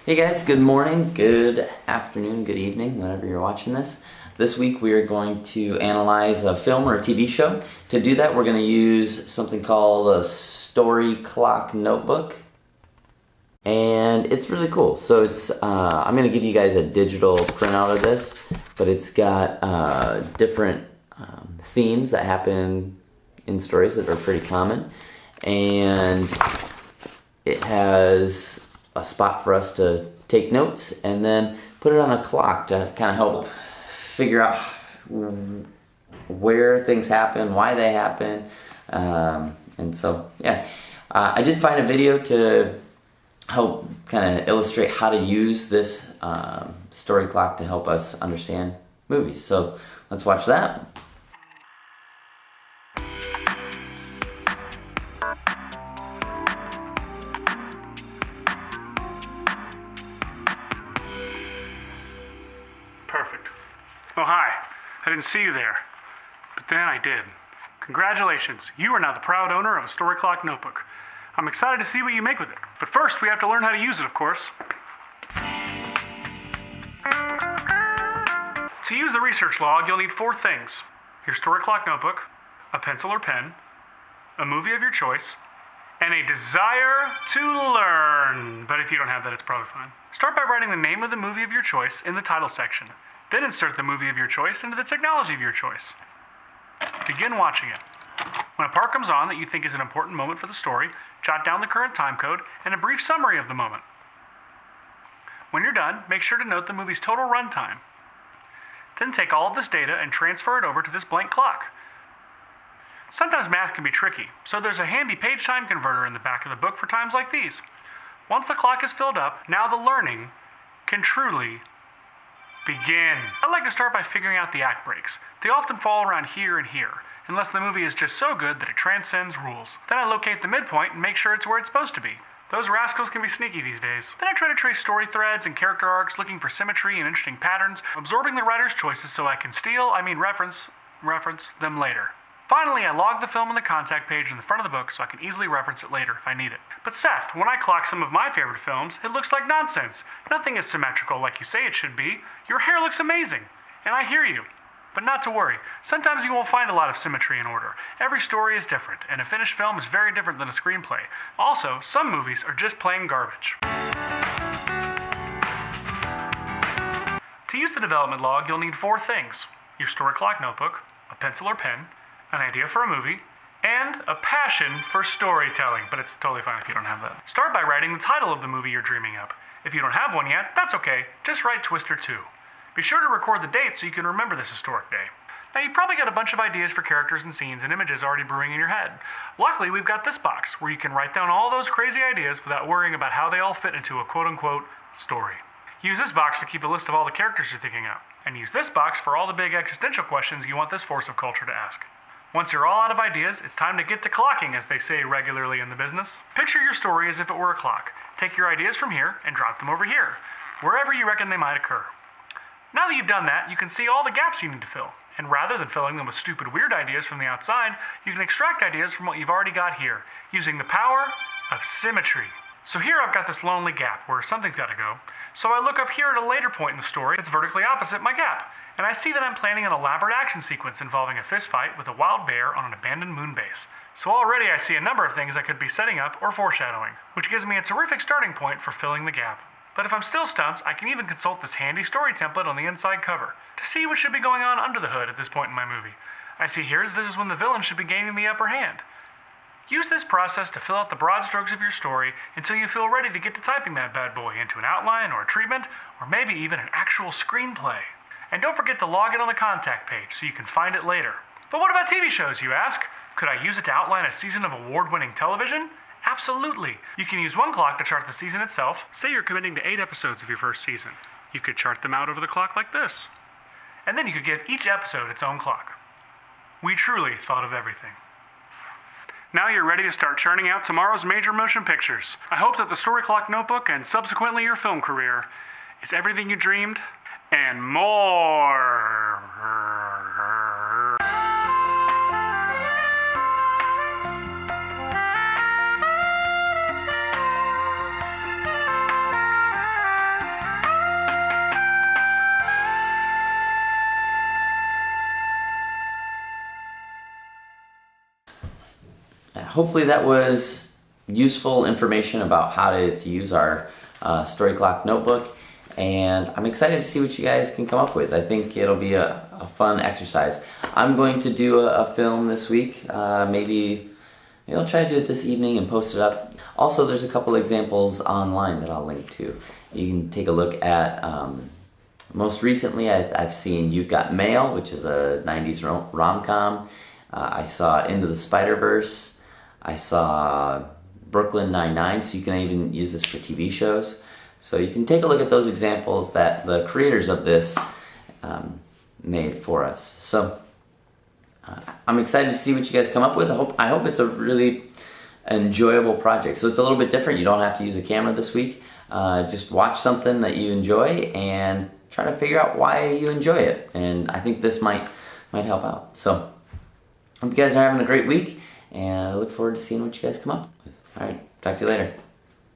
Hey guys, good morning, good afternoon, good evening, whenever you're watching this. This week we are going to analyze a film or a TV show. To do that, we're going to use something called a Storyclock notebook. And it's really cool. So it's I'm going to give you guys a digital printout of this, but it's got different themes that happen in stories that are pretty common. And it has a spot for us to take notes and then put it on a clock to kind of help figure out where things happen, why they happen. And so, yeah. I did find a video to help kind of illustrate how to use this story clock to help us understand movies. So let's watch that. Perfect. Oh, hi. I didn't see you there. But then I did. Congratulations. You are now the proud owner of a Storyclock notebook. I'm excited to see what you make with it. But first, we have to learn how to use it, of course. To use the research log, you'll need 4 things. Your Storyclock notebook, a pencil or pen, a movie of your choice, and a desire to learn. But if you don't have that, it's probably fine. Start by writing the name of the movie of your choice in the title section. Then insert the movie of your choice into the technology of your choice. Begin watching it. When a part comes on that you think is an important moment for the story, jot down the current time code and a brief summary of the moment. When you're done, make sure to note the movie's total runtime. Then take all of this data and transfer it over to this blank clock. Sometimes math can be tricky, so there's a handy page time converter in the back of the book for times like these. Once the clock is filled up, now the learning can truly begin. I like to start by figuring out the act breaks. They often fall around here and here, unless the movie is just so good that it transcends rules. Then I locate the midpoint and make sure it's where it's supposed to be. Those rascals can be sneaky these days. Then I try to trace story threads and character arcs, looking for symmetry and interesting patterns, absorbing the writer's choices so I can reference them later. Finally, I log the film on the contact page in the front of the book so I can easily reference it later if I need it. But Seth, when I clock some of my favorite films, it looks like nonsense. Nothing is symmetrical like you say it should be. Your hair looks amazing. And I hear you. But not to worry. Sometimes you won't find a lot of symmetry and order. Every story is different, and a finished film is very different than a screenplay. Also, some movies are just plain garbage. To use the development log, you'll need 4 things. Your Storyclock notebook, a pencil or pen, an idea for a movie, and a passion for storytelling, but it's totally fine if you don't have that. Start by writing the title of the movie you're dreaming up. If you don't have one yet, that's okay. Just write Twister 2. Be sure to record the date so you can remember this historic day. Now, you've probably got a bunch of ideas for characters and scenes and images already brewing in your head. Luckily, we've got this box where you can write down all those crazy ideas without worrying about how they all fit into a quote-unquote story. Use this box to keep a list of all the characters you're thinking of, and use this box for all the big existential questions you want this force of culture to ask. Once you're all out of ideas, it's time to get to clocking, as they say regularly in the business. Picture your story as if it were a clock. Take your ideas from here and drop them over here, wherever you reckon they might occur. Now that you've done that, you can see all the gaps you need to fill. And rather than filling them with stupid, weird ideas from the outside, you can extract ideas from what you've already got here, using the power of symmetry. So here I've got this lonely gap where something's got to go. So I look up here at a later point in the story that's vertically opposite my gap. And I see that I'm planning an elaborate action sequence involving a fist fight with a wild bear on an abandoned moon base. So already I see a number of things I could be setting up or foreshadowing, which gives me a terrific starting point for filling the gap. But if I'm still stumped, I can even consult this handy story template on the inside cover to see what should be going on under the hood at this point in my movie. I see here that this is when the villain should be gaining the upper hand. Use this process to fill out the broad strokes of your story until you feel ready to get to typing that bad boy into an outline or a treatment, or maybe even an actual screenplay. And don't forget to log it on the contact page so you can find it later. But what about TV shows, you ask? Could I use it to outline a season of award-winning television? Absolutely. You can use one clock to chart the season itself. Say you're committing to 8 episodes of your first season. You could chart them out over the clock like this. And then you could give each episode its own clock. We truly thought of everything. Now you're ready to start churning out tomorrow's major motion pictures. I hope that the Storyclock notebook and subsequently your film career is everything you dreamed and more. hopefully that was useful information about how to use our Storyclock notebook, and I'm excited to see what you guys can come up with. I think it'll be a fun exercise. I'm going to do a film this week. Maybe I'll try to do it this evening and post it up. Also, there's a couple examples online that I'll link to. You can take a look at, most recently I've seen You've Got Mail, which is a 90s rom-com. I saw Into the Spider-Verse. I saw Brooklyn Nine-Nine, so you can even use this for TV shows. So you can take a look at those examples that the creators of this made for us. So I'm excited to see what you guys come up with. I hope it's a really enjoyable project. So it's a little bit different. You don't have to use a camera this week. Just watch something that you enjoy and try to figure out why you enjoy it. And I think this might help out. So hope you guys are having a great week, and I look forward to seeing what you guys come up with. All right, talk to you later.